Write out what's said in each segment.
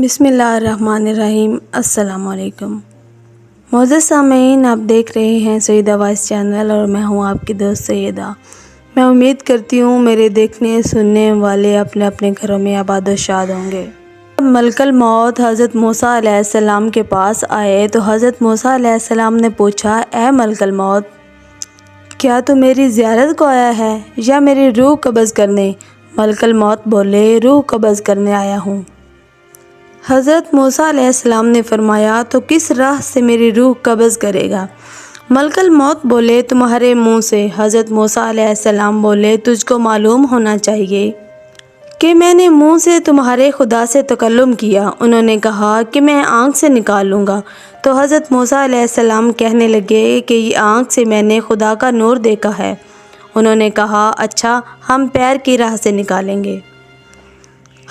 بسم اللہ الرحمن الرحیم۔ السلام علیکم معزز سامعین، آپ دیکھ رہے ہیں سیدہ وائس چینل اور میں ہوں آپ کی دوست سیدہ۔ میں امید کرتی ہوں میرے دیکھنے سننے والے اپنے اپنے گھروں میں آباد و شاد ہوں گے۔ جب ملک الموت حضرت موسیٰ علیہ السلام کے پاس آئے تو حضرت موسیٰ علیہ السلام نے پوچھا، اے ملک الموت، کیا تو میری زیارت کو آیا ہے یا میری روح قبض کرنے؟ ملک الموت بولے، روح قبض کرنے آیا ہوں۔ حضرت موسیٰ علیہ السلام نے فرمایا، تو کس راہ سے میری روح قبض کرے گا؟ ملک الموت بولے، تمہارے منہ سے۔ حضرت موسیٰ علیہ السلام بولے، تجھ کو معلوم ہونا چاہیے کہ میں نے منہ سے تمہارے خدا سے تکلم کیا۔ انہوں نے کہا کہ میں آنکھ سے نکال لوں گا۔ تو حضرت موسیٰ علیہ السلام کہنے لگے کہ یہ آنکھ سے میں نے خدا کا نور دیکھا ہے۔ انہوں نے کہا، اچھا، ہم پیر کی راہ سے نکالیں گے۔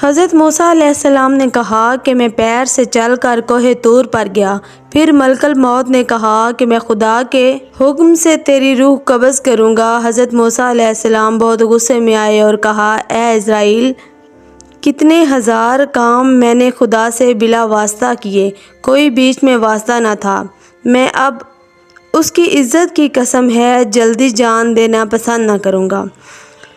حضرت موسیٰ علیہ السلام نے کہا کہ میں پیر سے چل کر کوہ طور پر گیا۔ پھر ملک الموت نے کہا کہ میں خدا کے حکم سے تیری روح قبض کروں گا۔ حضرت موسیٰ علیہ السلام بہت غصے میں آئے اور کہا، اے عزرائیل، کتنے ہزار کام میں نے خدا سے بلا واسطہ کیے، کوئی بیچ میں واسطہ نہ تھا۔ میں اب اس کی عزت کی قسم ہے جلدی جان دینا پسند نہ کروں گا۔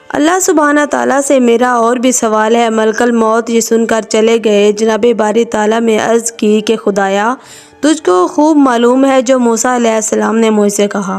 اللہ سبحانہ تعالیٰ سے میرا اور بھی سوال ہے۔ ملک الموت یہ سن کر چلے گئے۔ جناب باری تعالیٰ میں عرض کی کہ خدایا، تجھ کو خوب معلوم ہے جو موسیٰ علیہ السلام نے مجھ سے کہا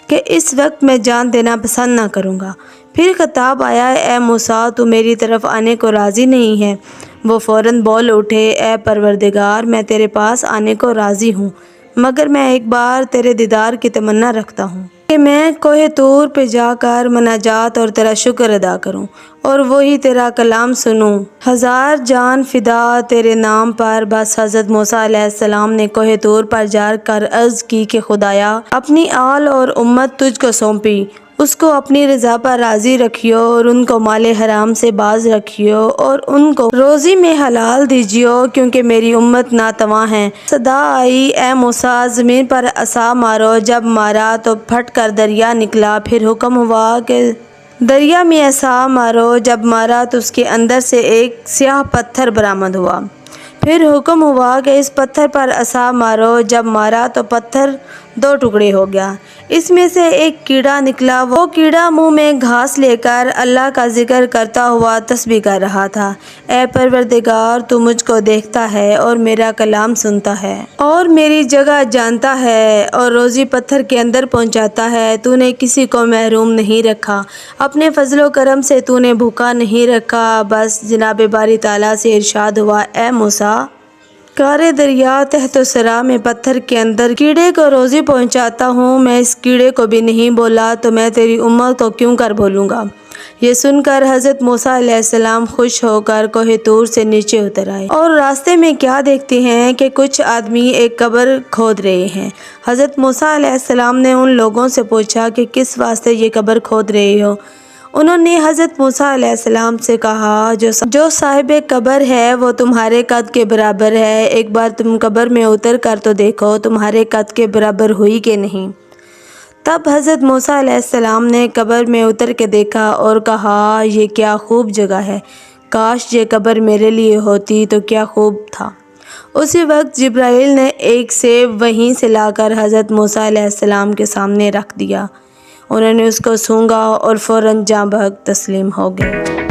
کہ اس وقت میں جان دینا پسند نہ کروں گا۔ پھر خطاب آیا، اے موسیٰ، تو میری طرف آنے کو راضی نہیں ہے؟ وہ فوراً بول اٹھے، اے پروردگار، میں تیرے پاس آنے کو راضی ہوں، مگر میں ایک بار تیرے دیدار کی تمنا رکھتا ہوں کہ میں کوہ طور پہ جا کر مناجات اور تیرا شکر ادا کروں اور وہی تیرا کلام سنوں۔ ہزار جان فدا تیرے نام پر۔ بس حضرت موسیٰ علیہ السلام نے کوہ طور پر جا کر عرض کی کہ خدایا، اپنی آل اور امت تجھ کو سونپی، اس کو اپنی رضا پر راضی رکھیو اور ان کو مال حرام سے باز رکھیو اور ان کو روزی میں حلال دیجیو، کیونکہ میری امت ناتواں ہے۔ صدا آئی، اے موسیٰ، زمین پر عصا مارو۔ جب مارا تو پھٹ کر دریا نکلا۔ پھر حکم ہوا کہ دریا میں عصا مارو۔ جب مارا تو اس کے اندر سے ایک سیاہ پتھر برآمد ہوا۔ پھر حکم ہوا کہ اس پتھر پر عصا مارو۔ جب مارا تو پتھر دو ٹکڑے ہو گیا۔ اس میں سے ایک کیڑا نکلا۔ وہ کیڑا منہ میں گھاس لے کر اللہ کا ذکر کرتا ہوا تسبیح کر رہا تھا۔ اے پروردگار، تو مجھ کو دیکھتا ہے اور میرا کلام سنتا ہے اور میری جگہ جانتا ہے اور روزی پتھر کے اندر پہنچاتا ہے۔ تو نے کسی کو محروم نہیں رکھا، اپنے فضل و کرم سے تو نے بھوکا نہیں رکھا۔ بس جناب باری تعالیٰ سے ارشاد ہوا، اے موسیٰ، کارے دریا تحت الثری میں پتھر کے اندر کیڑے کو روزی پہنچاتا ہوں۔ میں اس کیڑے کو بھی نہیں بولا تو میں تیری امت کو کیوں کر بولوں گا؟ یہ سن کر حضرت موسیٰ علیہ السلام خوش ہو کر کوہ طور سے نیچے اتر آئے اور راستے میں کیا دیکھتے ہیں کہ کچھ آدمی ایک قبر کھود رہے ہیں۔ حضرت موسیٰ علیہ السلام نے ان لوگوں سے پوچھا کہ کس واسطے یہ قبر کھود رہے ہو؟ انہوں نے حضرت موسیٰ علیہ السلام سے کہا، جو صاحب قبر ہے وہ تمہارے قد کے برابر ہے، ایک بار تم قبر میں اتر کر تو دیکھو تمہارے قد کے برابر ہوئی کہ نہیں۔ تب حضرت موسیٰ علیہ السلام نے قبر میں اتر کے دیکھا اور کہا، یہ کیا خوب جگہ ہے، کاش یہ قبر میرے لیے ہوتی تو کیا خوب تھا۔ اسی وقت جبرائیل نے ایک سیب وہیں سے لا کر حضرت موسیٰ علیہ السلام کے سامنے رکھ دیا۔ انہوں نے اس کو سونگھا اور فوراً جاں بحق تسلیم ہو گئے۔